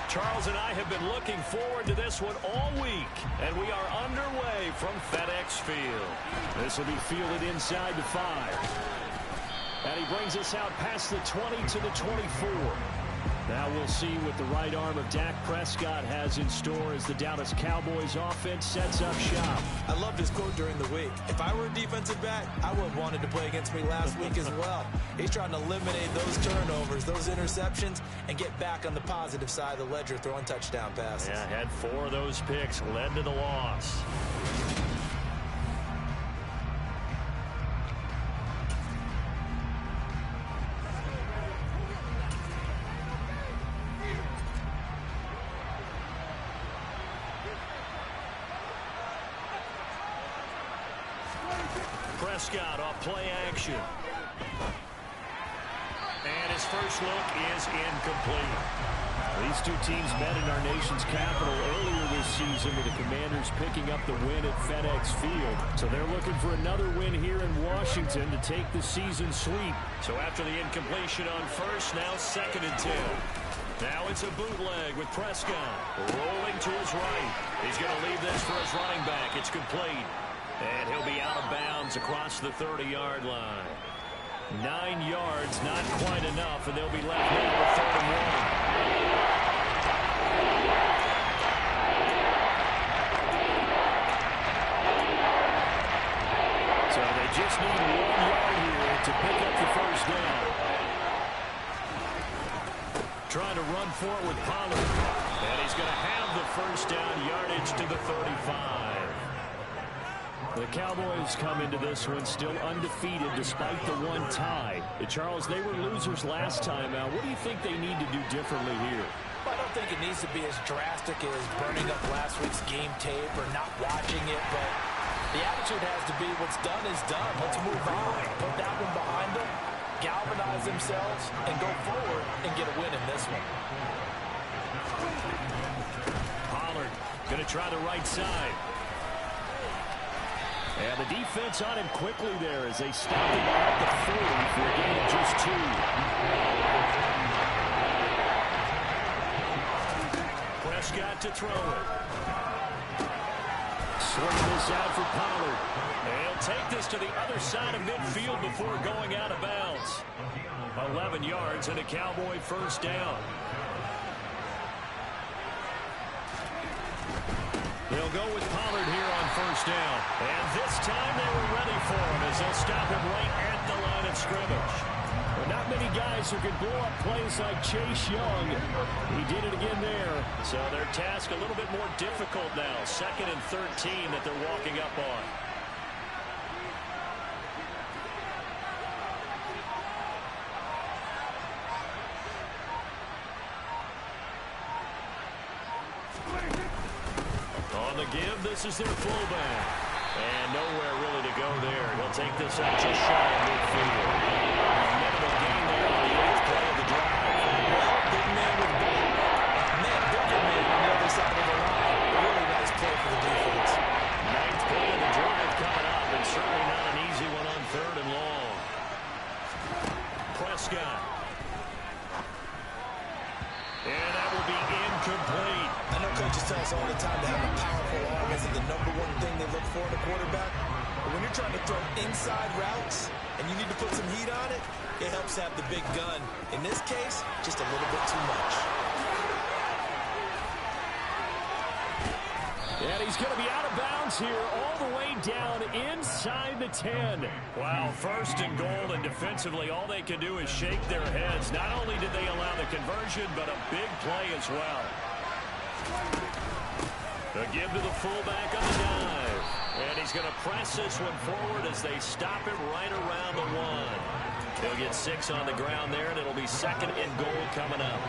Charles and I have been looking forward to this one all week, and we are underway from FedEx Field. This will be fielded inside the 5. And he brings us out past the 20 to the 24. Now we'll see what the right arm of Dak Prescott has in store as the Dallas Cowboys offense sets up shop. I loved his quote during the week. If I were a defensive back, I would have wanted to play against me last week as well. He's trying to eliminate those turnovers, those interceptions, and get back on the positive side of the ledger throwing touchdown passes. Yeah, had 4 of those picks, led to the loss. Prescott off play action. And his first look is incomplete. These two teams met in our nation's capital earlier this season with the Commanders picking up the win at FedEx Field. So they're looking for another win here in Washington to take the season sweep. So after the incompletion on first, now 2nd and 10. Now it's a bootleg with Prescott rolling to his right. He's going to leave this for his running back. It's complete. And he'll be out of bounds across the 30-yard line. 9 yards, not quite enough, and they'll be left now with 3rd and 1. So they just need 1 yard here to pick up the first down. Trying to run for it with Pollard. And he's going to have the first down, yardage to the 35. The Cowboys come into this one still undefeated despite the 1 tie. Charles, they were losers last time out. What do you think they need to do differently here? I don't think it needs to be as drastic as burning up last week's game tape or not watching it, but the attitude has to be what's done is done. Let's move on. Put that one behind them, galvanize themselves, and go forward and get a win in this one. Pollard going to try the right side. And the defense on him quickly there as they stop him at the 40 for a gain of just 2. Prescott to throw it. Swinging this out for Pollard. He'll take this to the other side of midfield before going out of bounds. 11 yards and a Cowboy first down. They'll go with Pollard here on first down. And this time they were ready for him as they'll stop him right at the line of scrimmage. Well, not many guys who can blow up plays like Chase Young. He did it again there. So their task a little bit more difficult now. 2nd and 13 that they're walking up on. Give, this is their fullback. And nowhere really to go there. He'll take this out just shy of midfield. Minimal gain there on the 8th play of the drive. Well, big man with big man, bigger man on the other side of the line. Really nice play for the defense. 9th play of the drive coming up, and certainly not an easy one on 3rd and long. Prescott. And that will be incomplete. I know coaches tell us all the time to have a powerful arm isn't the #1 thing they look for in a quarterback. But when you're trying to throw inside routes and you need to put some heat on it, it helps have the big gun. In this case, just a little bit too much. And he's going to be out of bounds here all the way down inside the 10. Wow, 1st and goal, and defensively all they can do is shake their heads. Not only did they allow the conversion, but a big play as well. The give to the fullback on the dive. And he's going to press this one forward as they stop him right around the 1. He'll get 6 on the ground there, and it'll be 2nd and goal coming up.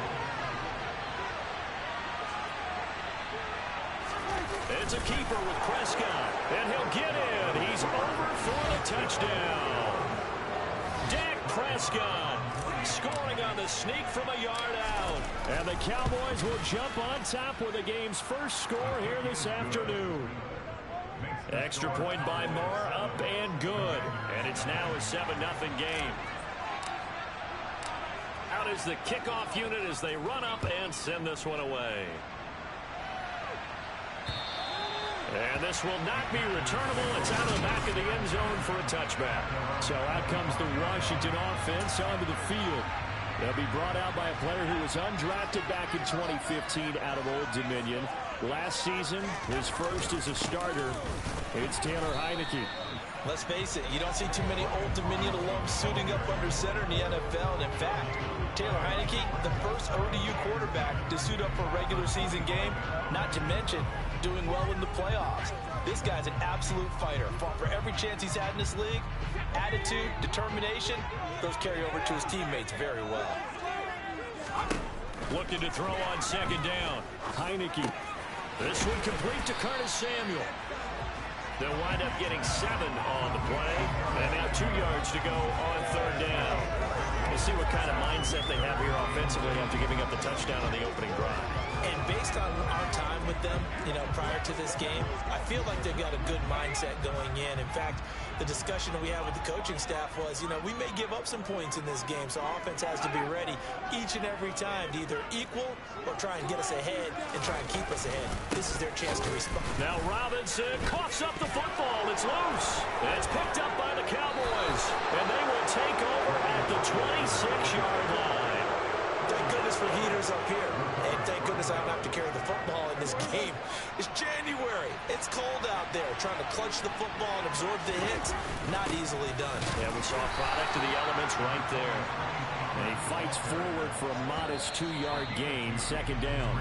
It's a keeper with Prescott, and he'll get in. He's over for the touchdown. Dak Prescott scoring on the sneak from a yard out. And the Cowboys will jump on top with the game's first score here this afternoon. Extra point by Moore, up and good. And it's now a 7-0 game. Out is the kickoff unit as they run up and send this one away. And this will not be returnable. It's out of the back of the end zone for a touchback. So out comes the Washington offense onto the field. They'll be brought out by a player who was undrafted back in 2015 out of Old Dominion. Last season, his first as a starter. It's Taylor Heineke. Let's face it, you don't see too many Old Dominion alums suiting up under center in the NFL. And in fact, Taylor Heineke, the first ODU quarterback to suit up for a regular season game, not to mention doing well in the playoffs. This guy's an absolute fighter. Fought for every chance he's had in this league. Attitude, determination, those carry over to his teammates very well. Looking to throw on second down. Heineke. This one complete to Curtis Samuel. They'll wind up getting 7 on the play. And now 2 yards to go on third down. We'll see what kind of mindset they have here offensively after giving up the touchdown on the opening drive. And based on our time with them, prior to this game, I feel like they've got a good mindset going in. In fact, the discussion that we had with the coaching staff was, we may give up some points in this game, so our offense has to be ready each and every time to either equal or try and get us ahead and try and keep us ahead. This is their chance to respond. Now Robinson coughs up the football. It's loose. And it's picked up by the Cowboys. And they will take over at the 26-yard line. Thank goodness for heaters up here. And thank goodness I don't have to carry the football in this game. It's January. It's cold out there. Trying to clutch the football and absorb the hits, not easily done. Yeah, we saw a product of the elements right there. And he fights forward for a modest 2-yard gain, second down.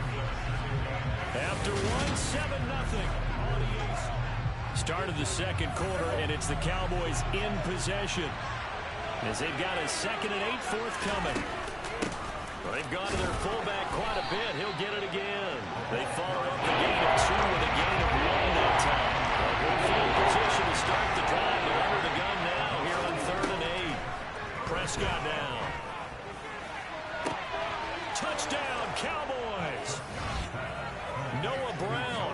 After 1-7-0. Start of the second quarter, and it's the Cowboys in possession. As they've got a 2nd and 8 forthcoming. They've gone to their fullback quite a bit. He'll get it again. They follow up the gain of 2 with a gain of 1 that time. A good field position to start the drive. They're under the gun now here on 3rd and 8. Prescott down. Touchdown, Cowboys. Noah Brown,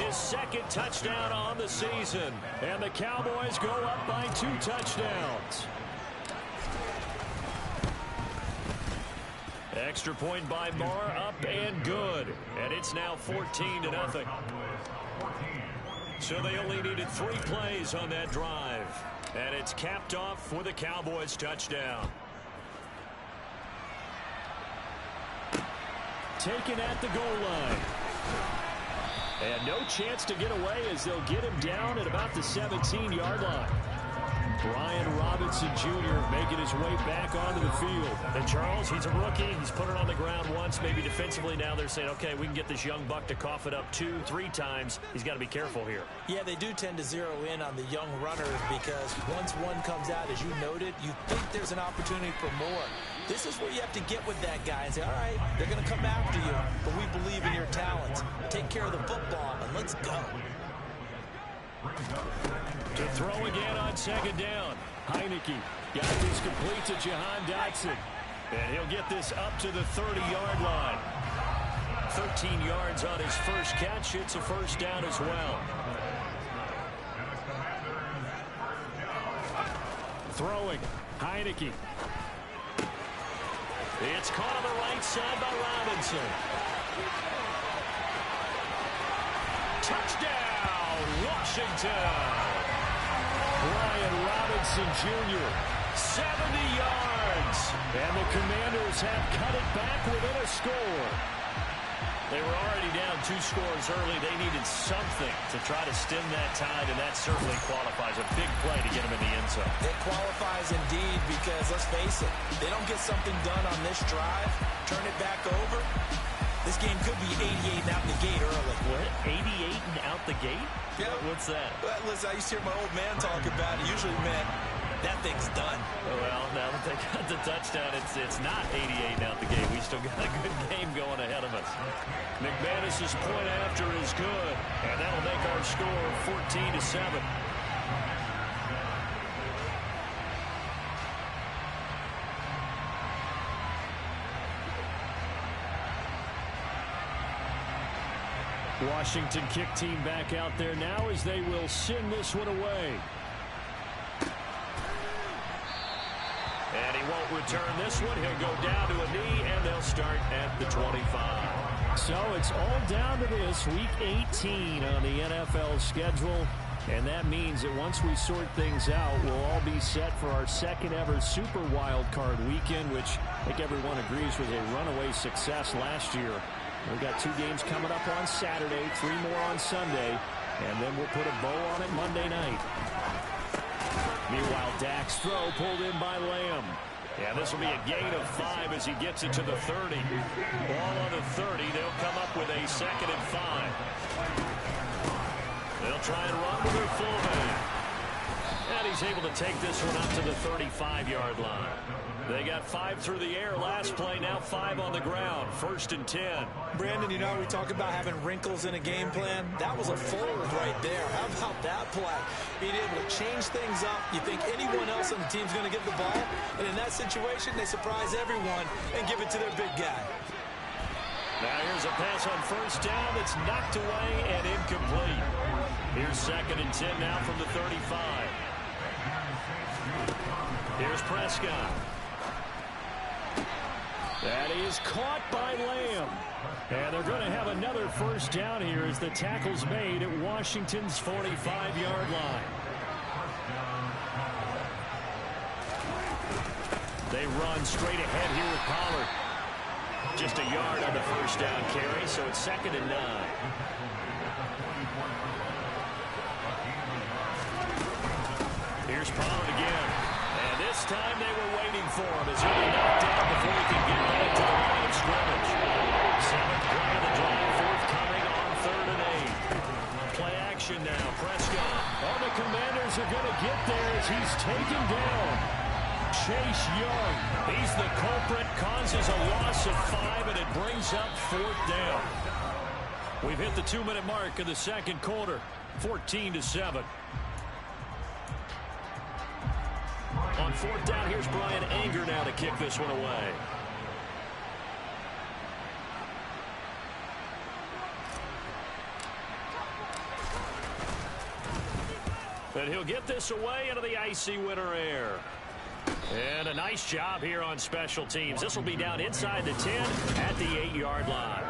his 2nd touchdown on the season. And the Cowboys go up by 2 touchdowns. Extra point by Marr, up and good. And it's now 14-0. So they only needed 3 plays on that drive. And it's capped off with a Cowboys touchdown. Taken at the goal line. And no chance to get away as they'll get him down at about the 17-yard line. Brian Robinson Jr. making his way back onto the field. And Charles, he's a rookie. He's put it on the ground once. Maybe defensively now they're saying, okay, we can get this young buck to cough it up 2, 3 times. He's got to be careful here. Yeah, they do tend to zero in on the young runners because once one comes out, as you noted, you think there's an opportunity for more. This is where you have to get with that guy and say, all right, they're going to come after you, but we believe in your talents. Take care of the football, and let's go. To throw again on second down. Heineke got this complete to Jahan Dotson. And he'll get this up to the 30-yard line. 13 yards on his first catch. It's a first down as well. Throwing. Heineke. It's caught on the right side by Robinson. Touchdown, Washington. Brian Robinson Jr. 70 yards. And the Commanders have cut it back within a score. They were already down 2 scores early. They needed something to try to stem that tide, and that certainly qualifies. A big play to get them in the end zone. It qualifies indeed because, let's face it, they don't get something done on this drive, turn it back over. This game could be 88 and out the gate early. What? 88 and out the gate? Yeah. What's that? Well, listen, I used to hear my old man talk about it. Usually meant that thing's done. Well, now that they got the touchdown, it's not 88 out the gate. We still got a good game going ahead of us. McManus's point after is good, and that'll make our score 14-7. Washington kick team back out there now as they will send this one away. And he won't return this one. He'll go down to a knee, and they'll start at the 25. So it's all down to this, Week 18 on the NFL schedule. And that means that once we sort things out, we'll all be set for our second ever Super Wild Card weekend, which I think everyone agrees was a runaway success last year. We've got 2 games coming up on Saturday, 3 more on Sunday, and then we'll put a bow on it Monday night. Meanwhile, Dak's throw pulled in by Lamb. Yeah, this will be a gain of 5 as he gets it to the 30. Ball on the 30. They'll come up with a 2nd and 5. They'll try and run with their fullback. And he's able to take this one up to the 35-yard line. They got 5 through the air last play, now 5 on the ground. 1st and 10. Brandon, you know, we talk about having wrinkles in a game plan. That was a fold right there. How about that play? Being able to change things up. You think anyone else on the team's going to get the ball? And in that situation, they surprise everyone and give it to their big guy. Now here's a pass on 1st down that's knocked away and incomplete. Here's 2nd and 10 now from the 35. Here's Prescott. That is caught by Lamb. And they're going to have another 1st down here as the tackle's made at Washington's 45-yard line. They run straight ahead here with Pollard. Just a yard on the 1st down carry, so it's 2nd and 9. Here's Pollard again. And this time they were waiting for him as he'll be knocked down before he can get back to the line of scrimmage. 7th play of the drive, forthcoming on 3rd and 8. Play action now. Prescott. Oh, the Commanders are going to get there as he's taken down. Chase Young. He's the culprit, causes a loss of 5, and it brings up 4th down. We've hit the 2-minute mark in the 2nd quarter. 14-7. On 4th down, here's Brian Anger now to kick this one away. And he'll get this away into the icy winter air. And a nice job here on special teams. This will be down inside the 10 at the 8-yard line.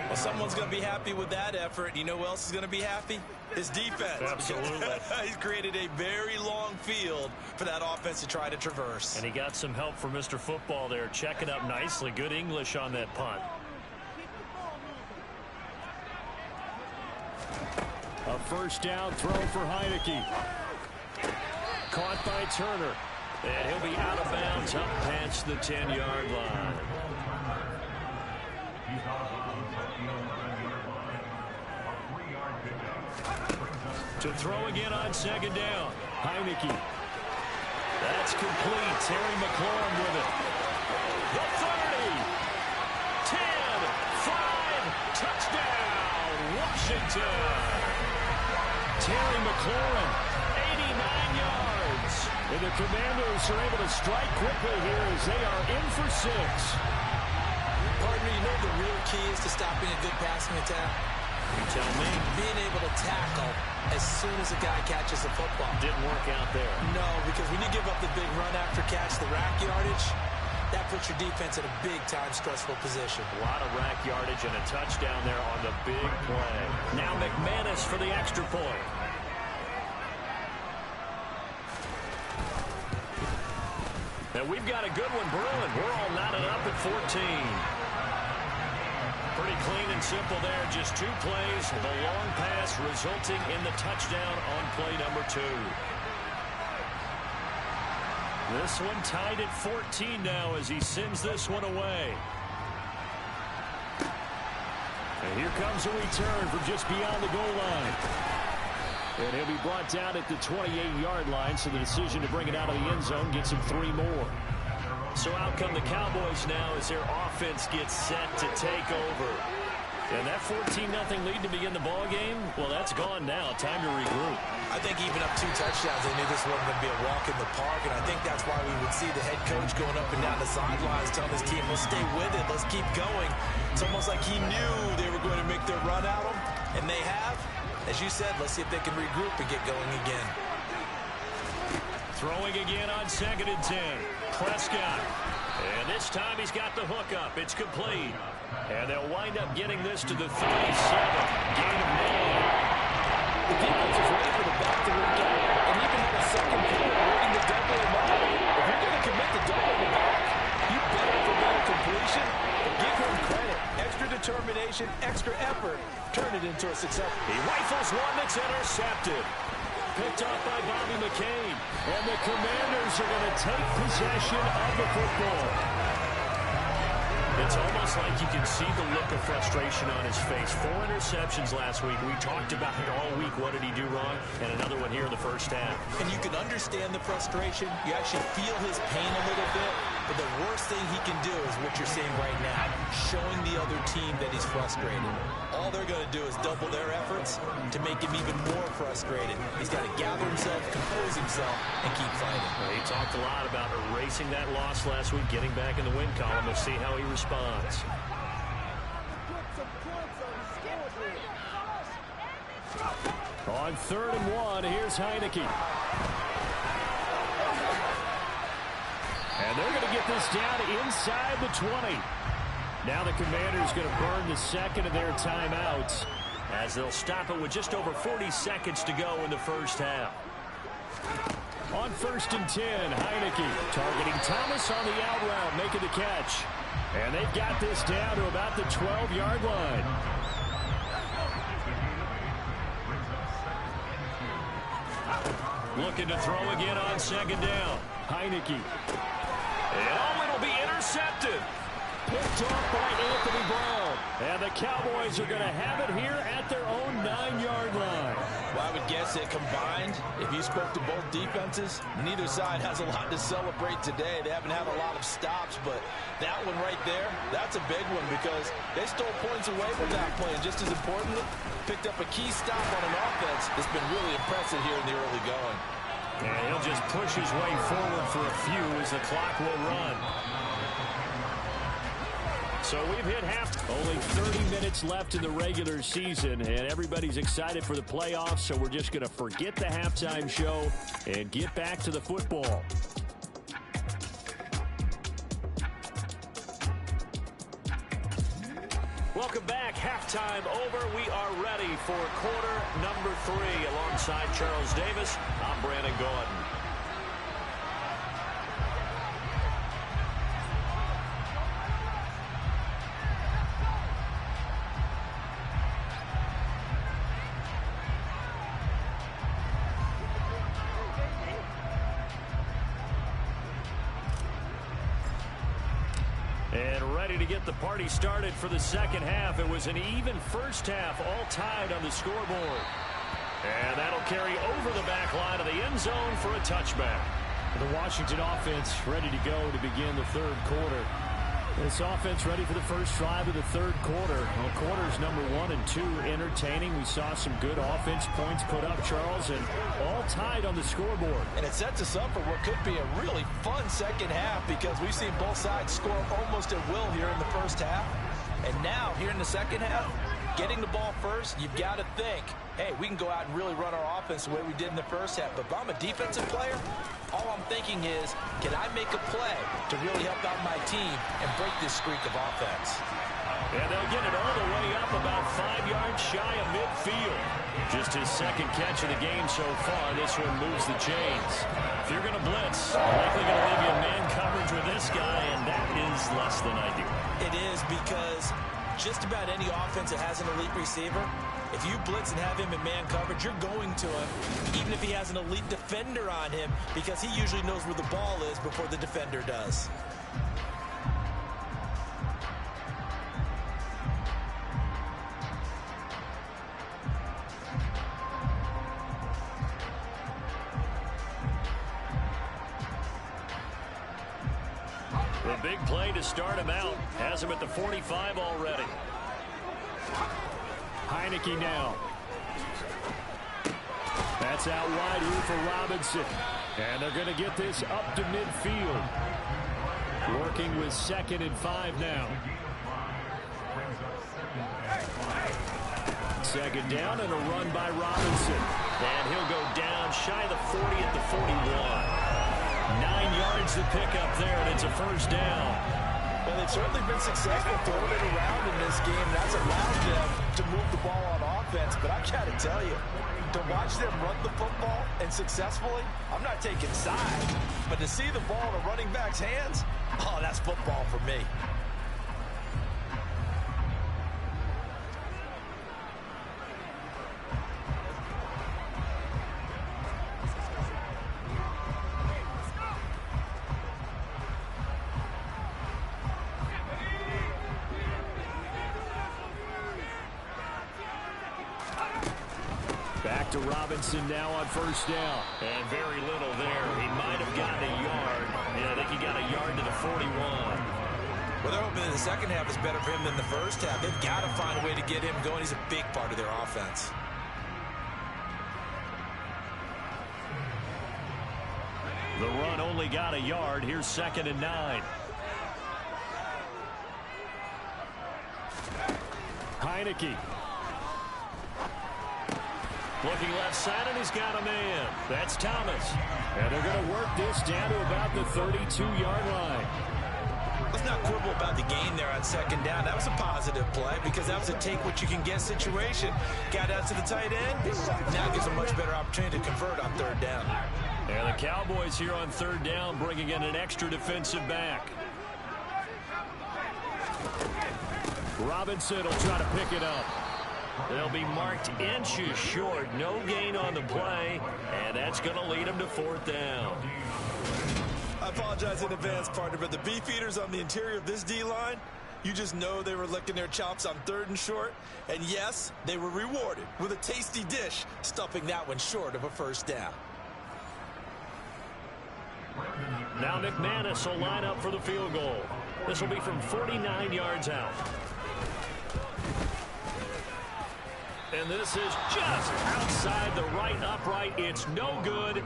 Well, someone's going to be happy with that effort. You know who else is going to be happy? His defense. Absolutely. He's created a very long field for that offense to try to traverse. And he got some help from Mr. Football there, checking up nicely. Good English on that punt. A 1st down throw for Heineke. Caught by Turner. And he'll be out of bounds up past the 10-yard line. To throw again on 2nd down. Heineke. That's complete. Terry McLaurin with it. The 30. 10. 5. Touchdown. Washington. Terry McLaurin. 89 yards. And the Commanders are able to strike quickly here as they are in for 6. Partner, you know the real key is to stopping a good passing attack? You tell me. Being able to tackle as soon as a guy catches the football. Didn't work out there. No, because when you give up the big run after catch, the rack yardage, that puts your defense in a big-time stressful position. A lot of rack yardage and a touchdown there on the big play. Now McManus for the extra point. And we've got a good one brewing. We're all knotted up at 14. Pretty clean and simple there. Just 2 plays. The long pass resulting in the touchdown on play number 2. This one tied at 14 now as he sends this one away. And here comes a return from just beyond the goal line. And he'll be brought down at the 28-yard line, so the decision to bring it out of the end zone gets him 3 more. So out come the Cowboys now as their offense gets set to take over. And that 14-0 lead to begin the ball game, well, that's gone now. Time to regroup. I think even up 2 touchdowns, they knew this wasn't going to be a walk in the park, and I think that's why we would see the head coach going up and down the sidelines telling his team, let's stay with it, let's keep going. It's almost like he knew they were going to make their run at him, and they have. As you said, let's see if they can regroup and get going again. Throwing again on 2nd and 10. Prescott. And this time he's got the hook up. It's complete. And they'll wind up getting this to the 37. Gain of 9. The defense is ready for the back to work out. And even had a second quarter waiting to double him up. If you're going to commit to double him back, you better prevent a completion. Give him credit. Extra determination, extra effort. Turn it into a success. He rifles one that's intercepted. Picked off by Bobby McCain. And the Commanders are going to take possession of the football. It's almost like you can see the look of frustration on his face. 4 interceptions last week. We talked about it all week. What did he do wrong? And another one here in the first half. And you can understand the frustration. You actually feel his pain a little bit. But the worst thing he can do is what you're saying right now, showing the other team that he's frustrated. All they're going to do is double their efforts to make him even more frustrated. He's got to gather himself, compose himself, and keep fighting. Well, he talked a lot about erasing that loss last week, getting back in the win column. We'll see how he responds. On 3rd and 1, here's Heineke. And they're going to get this down inside the 20. Now the Commanders going to burn the second of their timeouts as they'll stop it with just over 40 seconds to go in the first half. On 1st and 10, Heineke targeting Thomas on the out route, making the catch. And they've got this down to about the 12-yard line. Looking to throw again on 2nd down. Heineke. And it'll be intercepted. Picked off by Anthony Brown. And the Cowboys are going to have it here at their own 9-yard line. Well, I would guess that combined, if you spoke to both defenses, neither side has a lot to celebrate today. They haven't had a lot of stops, but that one right there, that's a big one because they stole points away from that play. And just as importantly, picked up a key stop on an offense that's been really impressive here in the early going. And he'll just push his way forward for a few as the clock will run. So we've hit half. Only 30 minutes left in the regular season, and everybody's excited for the playoffs, so we're just going to forget the halftime show and get back to the football. Welcome back. Halftime over. We are ready for quarter number 3. Alongside Charles Davis, I'm Brandon Gordon. And ready to get the party started for the second half. It was an even first half, all tied on the scoreboard. And that'll carry over the back line of the end zone for a touchback. The Washington offense ready to go to begin the 3rd quarter. This offense ready for the first drive of the 3rd quarter. Well, quarters number 1 and 2 entertaining. We saw some good offense points put up, Charles, and all tied on the scoreboard. And it sets us up for what could be a really fun second half because we've seen both sides score almost at will here in the first half. And now, here in the second half, getting the ball first, you've got to think, hey, we can go out and really run our offense the way we did in the first half. But if I'm a defensive player, all I'm thinking is, can I make a play to really help out my team and break this streak of offense? And they'll get it all the way up about 5 yards shy of midfield. Just his second catch of the game so far. This one moves the chains. If you're going to blitz, likely going to leave you in man coverage with this guy, and that is less than ideal. It is because just about any offense that has an elite receiver, if you blitz and have him in man coverage, you're going to him, even if he has an elite defender on him, because he usually knows where the ball is before the defender does. The big play to start him out. Has him at the 45 already. Heineke now. That's out wide here for Robinson. And they're going to get this up to midfield. Working with 2nd and 5 now. 2nd down and a run by Robinson. And he'll go down shy of the 40 at the 41. 9 yards yards to pick up there, and it's a first down. Well, they've certainly been successful throwing it around in this game. That's allowed them to move the ball on offense. But I've got to tell you, to watch them run the football and successfully, I'm not taking sides. But to see the ball in a running back's hands, oh, that's football for me. Back to Robinson now on first down. And very little there. He might have gotten a yard. Yeah, I think he got a yard to the 41. Well, they're hoping that the second half is better for him than the first half. They've got to find a way to get him going. He's a big part of their offense. The run only got a yard. Here's 2nd and 9. Heineke. Looking left side, and he's got a man. That's Thomas. And they're going to work this down to about the 32-yard line. Let's not quibble about the gain there on 2nd down. That was a positive play because that was a take-what-you-can-get situation. Got out to the tight end. Now gives a much better opportunity to convert on 3rd down. And the Cowboys here on 3rd down bringing in an extra defensive back. Robinson will try to pick it up. They'll be marked inches short. No gain on the play, and that's going to lead them to 4th down. I apologize in advance, partner, but the beefeaters on the interior of this D-line, you just know they were licking their chops on 3rd and short. And yes, they were rewarded with a tasty dish, stuffing that one short of a 1st down. Now McManus will line up for the field goal. This will be from 49 yards out. And this is just outside the right upright. It's no good.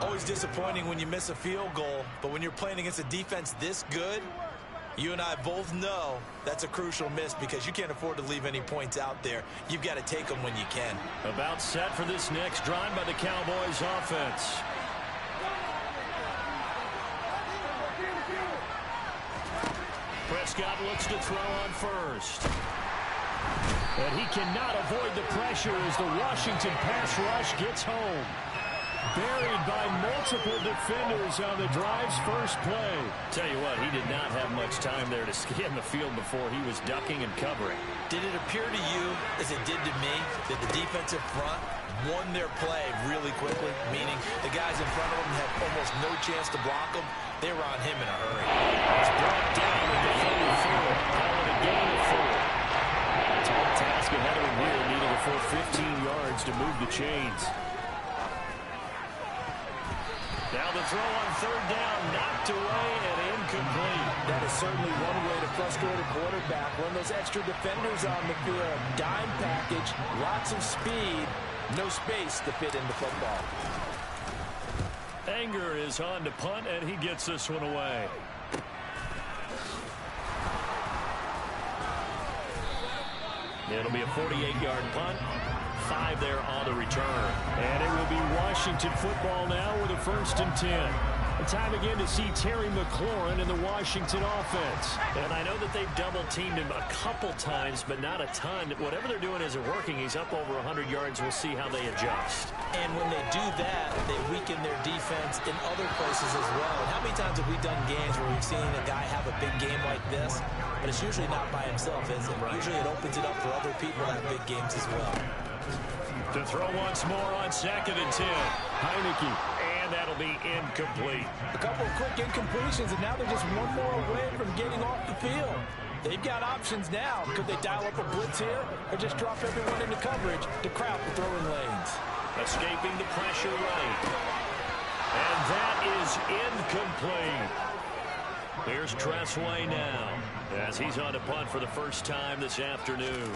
Always disappointing when you miss a field goal, but when you're playing against a defense this good, you and I both know that's a crucial miss because you can't afford to leave any points out there. You've got to take them when you can. About set for this next drive by the Cowboys offense. Prescott looks to throw on first. And he cannot avoid the pressure as the Washington pass rush gets home. Buried by multiple defenders on the drive's first play. Tell you what, he did not have much time there to scan the field before he was ducking and covering. Did it appear to you, as it did to me, that the defensive front won their play really quickly? Meaning the guys in front of them had almost no chance to block him. They were on him in a hurry. It's brought down in the 34. Calling a gain of 4. Tall task ahead of him here, needing a full 15 yards to move the chains. Now the throw on 3rd down, knocked away and incomplete. That is certainly one way to frustrate a quarterback. Run those extra defenders on the field. Dime package, lots of speed, no space to fit into football. Anger is on to punt, and he gets this one away. It'll be a 48-yard punt. 5 there on the return. And it will be Washington football now with a 1st and 10. And time again to see Terry McLaurin in the Washington offense. And I know that they've double-teamed him a couple times, but not a ton. Whatever they're doing isn't working. He's up over 100 yards. We'll see how they adjust. And when they do that, they weaken their defense in other places as well. And how many times have we done games where we've seen a guy have a big game like this, but it's usually not by himself, is it? Right. Usually it opens it up for other people to have big games as well. To throw once more on 2nd and 10. Heineke. And that'll be incomplete. A couple of quick incompletions, and now they're just one more away from getting off the field. They've got options now. Could they dial up a blitz here or just drop everyone into coverage to crowd the throwing lanes? Escaping the pressure right. And that is incomplete. Here's Tressway now as he's on to punt for the first time this afternoon.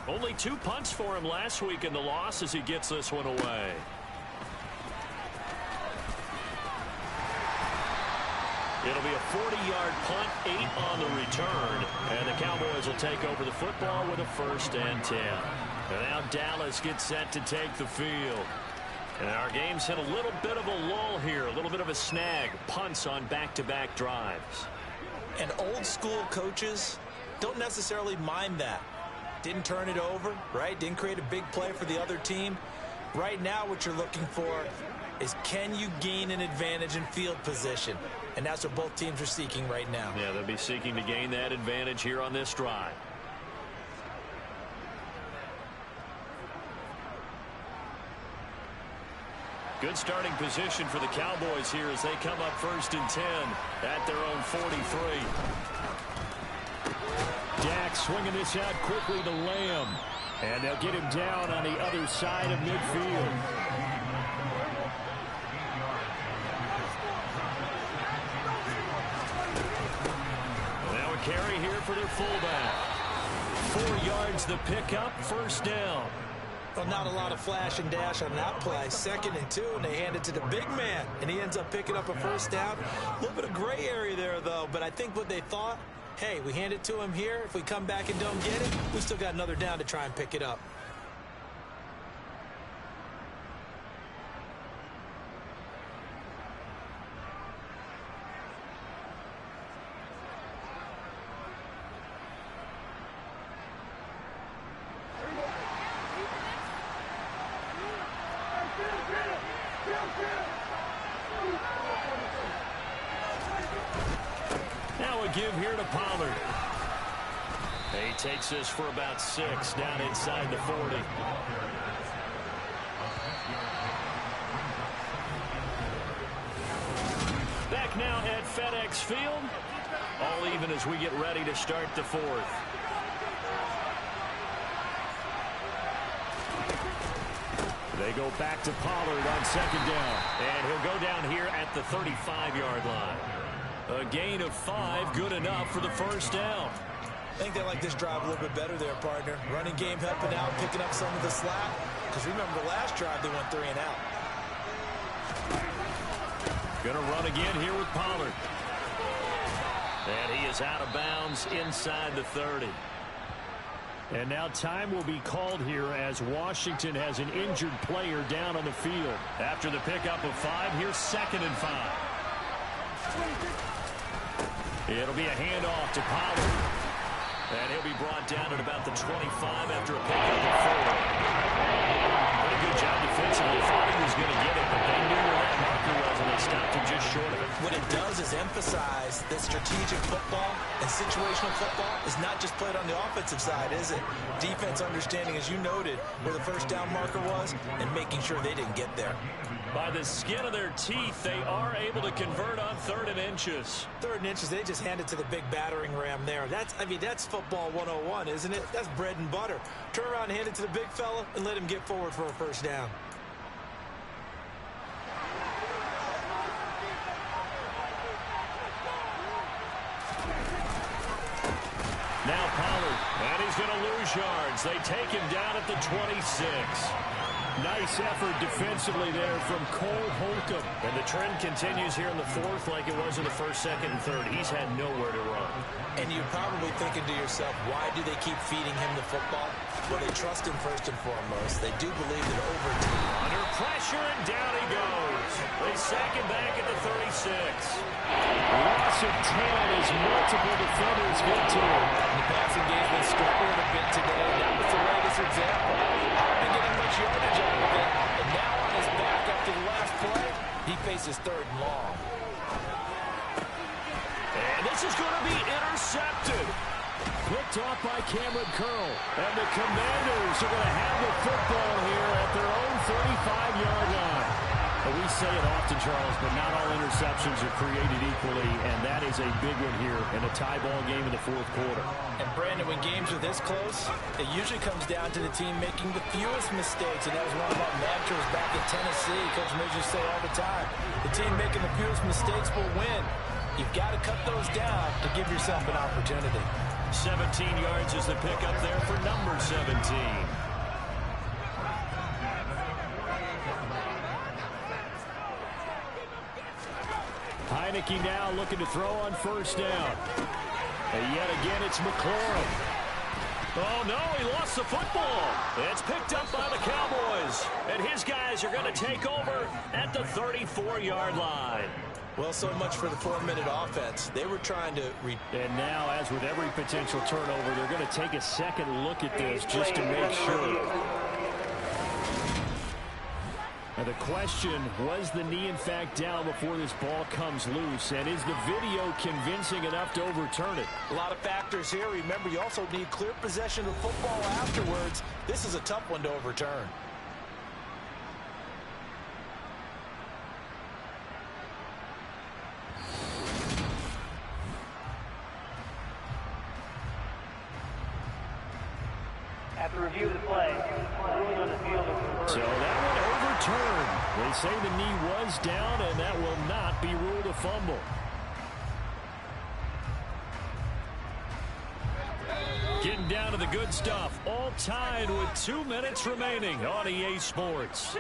Only 2 punts for him last week in the loss as he gets this one away. It'll be a 40-yard punt, 8 on the return. And the Cowboys will take over the football with a 1st and 10. And now Dallas gets set to take the field. And our game's hit a little bit of a lull here, a little bit of a snag. Punts on back-to-back drives. And old school coaches don't necessarily mind that. Didn't turn it over, right? Didn't create a big play for the other team. Right now what you're looking for is, can you gain an advantage in field position? And that's what both teams are seeking right now. Yeah, they'll be seeking to gain that advantage here on this drive. Good starting position for the Cowboys here as they come up 1st and 10 at their own 43. Dak swinging this out quickly to Lamb. And they'll get him down on the other side of midfield. Now a carry here for their fullback. 4 yards the pickup, 1st down. Well, not a lot of flash and dash on that play. 2nd and 2, and they hand it to the big man, and he ends up picking up a 1st down. A little bit of gray area there, though, but I think what they thought, hey, we hand it to him here. If we come back and don't get it, we still got another down to try and pick it up. Now a give here to Pollard. He takes this for about 6 down inside the 40. Back now at FedEx Field. All even as we get ready to start the 4th. They go back to Pollard on 2nd down. And he'll go down here at the 35-yard line. A gain of 5, good enough for the 1st down. I think they like this drive a little bit better there, partner. Running game helping out, picking up some of the slack. Because remember the last drive, they went 3 and out. Going to run again here with Pollard. And he is out of bounds inside the 30. And now time will be called here as Washington has an injured player down on the field. After the pickup of 5, here's 2nd and 5. It'll be a handoff to Pollard. And he'll be brought down at about the 25 after a pickup of 4. Pretty good job defensively. Thought he was going to get it, but they knew where that marker was, and they stopped him just short of it. What it does is emphasize that strategic football and situational football is not just played on the offensive side, is it? Defense understanding, as you noted, where the 1st down marker was and making sure they didn't get there. By the skin of their teeth, they are able to convert on 3rd and inches. 3rd and inches, they just hand it to the big battering ram there. That's football 101, isn't it? That's bread and butter. Turn around and hand it to the big fella and let him get forward for a 1st down. Now Pollard, and he's going to lose yards. They take him down at the 26. Nice effort defensively there from Cole Holcomb. And the trend continues here in the 4th like it was in the 1st, 2nd, and 3rd. He's had nowhere to run. And you're probably thinking to yourself, why do they keep feeding him the football? Well, they trust him first and foremost. They do believe that over time. Under pressure, and down he goes. They sack him back at the 36. Loss of 10 as multiple defenders get to him. The passing game's been struggling a bit today. That was the latest example. Not getting much yardage out of it. And now on his back after the last play, he faces 3rd and long. And this is going to be intercepted. Picked off by Cameron Curl. And the Commanders are going to have the football here at their own 35-yard line. Well, we say it often, Charles, but not all interceptions are created equally, and that is a big one here in a tie ball game in the 4th quarter. And, Brandon, when games are this close, it usually comes down to the team making the fewest mistakes, and that was one of our mantras back in Tennessee. Coach Mills used to say all the time, the team making the fewest mistakes will win. You've got to cut those down to give yourself an opportunity. 17 yards is the pickup there for number 17. Heineke now looking to throw on 1st down. And yet again, it's McLaurin. Oh, no, he lost the football. It's picked up by the Cowboys. And his guys are going to take over at the 34-yard line. Well, so much for the 4-minute offense. They were trying to... And now, as with every potential turnover, they're going to take a second look at this just to make sure. Now the question, was the knee in fact down before this ball comes loose? And is the video convincing enough to overturn it? A lot of factors here. Remember, you also need clear possession of football afterwards. This is a tough one to overturn. After review of the play, ruling on the field is reversed. So that one overturned. They say the knee was down, and that will not be ruled a fumble. Getting down to the good stuff. All tied with 2 minutes remaining on EA Sports.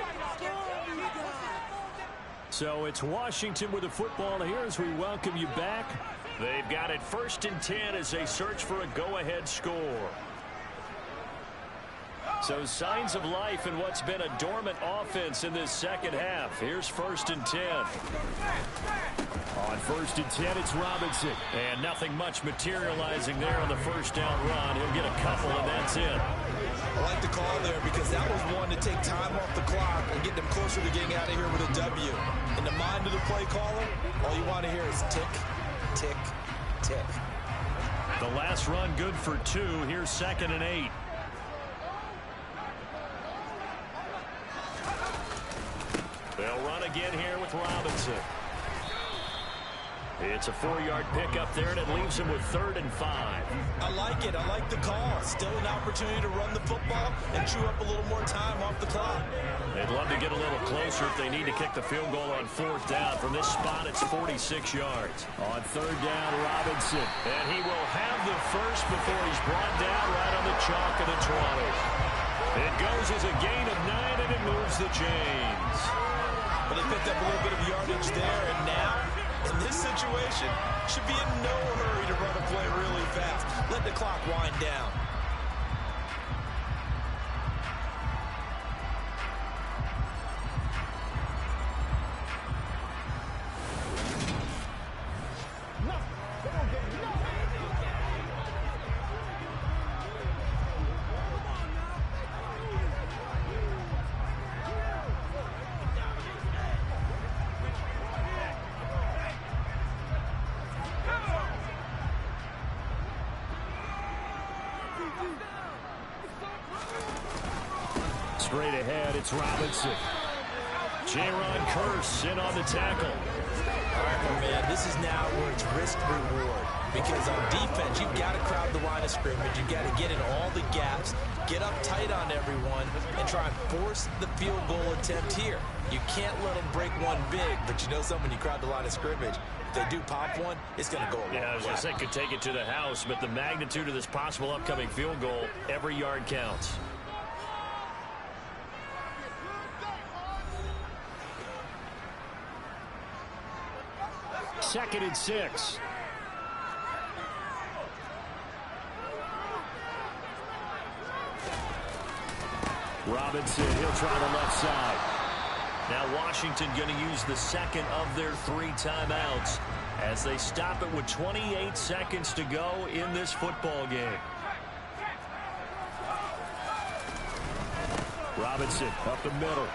So it's Washington with the football here as we welcome you back. They've got it 1st and 10 as they search for a go-ahead score. So signs of life in what's been a dormant offense in this second half. Here's 1st and 10. On 1st and 10, it's Robinson. And nothing much materializing there on the first down run. He'll get a couple, and that's it. I like the call there because that was one to take time off the clock and get them closer to getting out of here with a W. In the mind of the play caller, all you want to hear is tick, tick, tick. The last run good for 2. Here's 2nd and 8. They'll run again here with Robinson. It's a 4-yard pickup there, and it leaves him with 3rd and 5. I like it. I like the call. Still an opportunity to run the football and chew up a little more time off the clock. They'd love to get a little closer if they need to kick the field goal on 4th down. From this spot, it's 46 yards. On 3rd down, Robinson. And he will have the first before he's brought down right on the chalk of the 20. It goes as a gain of 9, and it moves the chains. But they picked up a little bit of yardage there, and now, in this situation, should be in no hurry to run a play really fast. Let the clock wind down. Straight ahead, it's Robinson. Jaron Curse in on the tackle. All right, my man, this is now where it's risk-reward. Because on defense, you've got to crowd the line of scrimmage. You've got to get in all the gaps, get up tight on everyone, and try and force the field goal attempt here. You can't let them break one big, but you know something, when you crowd the line of scrimmage, if they do pop one, it's going to go a long way. Yeah, I was going to say could take it to the house, but the magnitude of this possible upcoming field goal, every yard counts. Second and 6. Robinson, he'll try the left side. Now Washington going to use the second of their 3 timeouts as they stop it with 28 seconds to go in this football game. Robinson up the middle.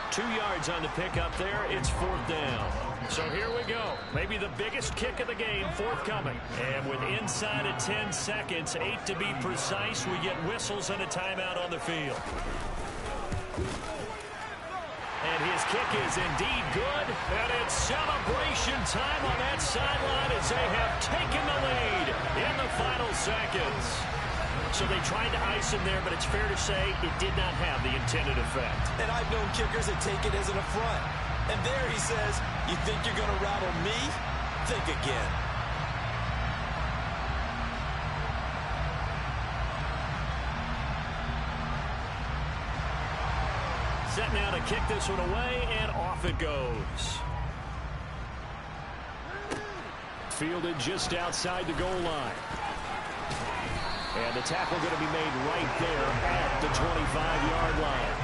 2 yards on the pickup there. It's 4th down. So here we go. Maybe the biggest kick of the game forthcoming. And with inside of 10 seconds, 8 to be precise, we get whistles and a timeout on the field. And his kick is indeed good. And it's celebration time on that sideline as they have taken the lead in the final seconds. So they tried to ice him there, but it's fair to say it did not have the intended effect. And I've known kickers that take it as an affront. And there he says, you think you're going to rattle me? Think again. Set now to kick this one away, and off it goes. Fielded just outside the goal line. And the tackle going to be made right there at the 25-yard line.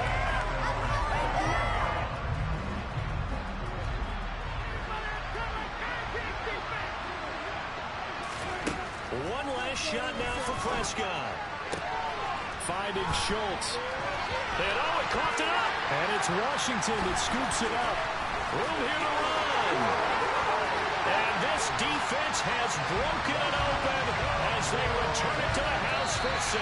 One last shot now for Prescott. Finding Schultz. And he coughed it up. And it's Washington that scoops it up. Room here to run. And this defense has broken it open as they return it to the house for 6.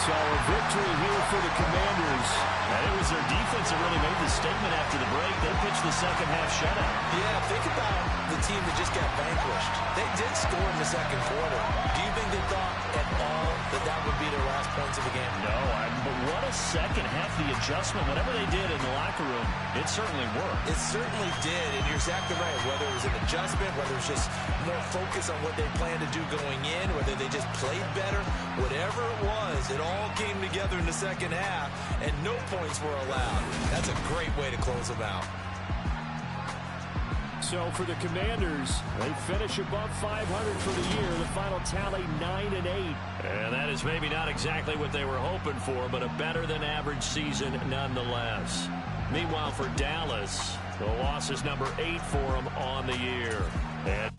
So a victory here for the Commanders. And it was their defense that really made the statement after the break. They pitched the second half shutout. Yeah, think about the team that just got vanquished. They did score in the second quarter. Do you think they thought at all that that would be their last points of the game? No, but what a second half. The adjustment, whatever they did in the locker room, it certainly worked. It certainly did, and you're exactly right. Whether it was an adjustment, whether it was just more focus on what they planned to do going in, whether they just played better, whatever it was, it all came together in the second half, and no points were allowed. That's a great way to close them out. So for the Commanders, they finish above 500 for the year. The final tally 9-8. And that is maybe not exactly what they were hoping for, but a better than average season nonetheless. Meanwhile, for Dallas, the loss is number 8 for them on the year. And